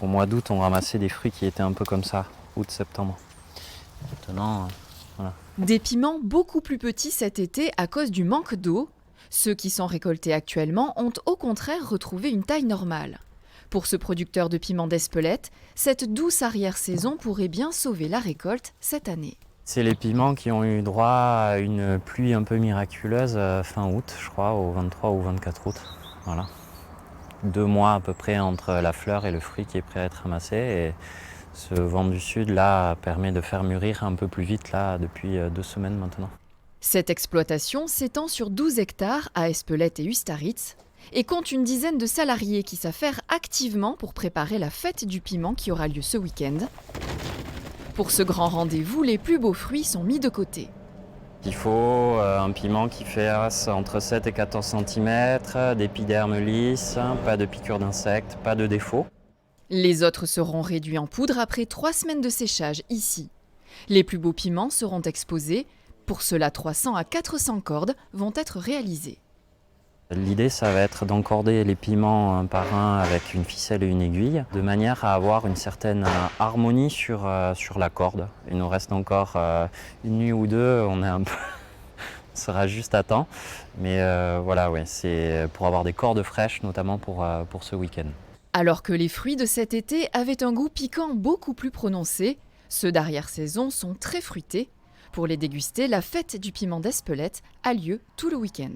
Au mois d'août, on ramassait des fruits qui étaient un peu comme ça, août-septembre. Maintenant, voilà. Des piments beaucoup plus petits cet été à cause du manque d'eau. Ceux qui sont récoltés actuellement ont au contraire retrouvé une taille normale. Pour ce producteur de piments d'Espelette, cette douce arrière-saison pourrait bien sauver la récolte cette année. C'est les piments qui ont eu droit à une pluie un peu miraculeuse fin août, je crois, au 23 ou 24 août. Voilà. 2 mois à peu près entre la fleur et le fruit qui est prêt à être ramassé. Et ce vent du sud là permet de faire mûrir un peu plus vite là depuis 2 semaines maintenant. Cette exploitation s'étend sur 12 hectares à Espelette et Ustaritz et compte une dizaine de salariés qui s'affairent activement pour préparer la fête du piment qui aura lieu ce week-end. Pour ce grand rendez-vous, les plus beaux fruits sont mis de côté. Il faut un piment qui fasse entre 7 et 14 cm, d'épiderme lisse, pas de piqûres d'insectes, pas de défauts. Les autres seront réduits en poudre après 3 semaines de séchage ici. Les plus beaux piments seront exposés. Pour cela, 300 à 400 cordes vont être réalisées. L'idée, ça va être d'encorder les piments un par un avec une ficelle et une aiguille, de manière à avoir une certaine harmonie sur la corde. Il nous reste encore une nuit ou deux, on sera juste à temps. Mais voilà, ouais, c'est pour avoir des cordes fraîches, notamment pour ce week-end. Alors que les fruits de cet été avaient un goût piquant beaucoup plus prononcé, ceux d'arrière-saison sont très fruités. Pour les déguster, la fête du piment d'Espelette a lieu tout le week-end.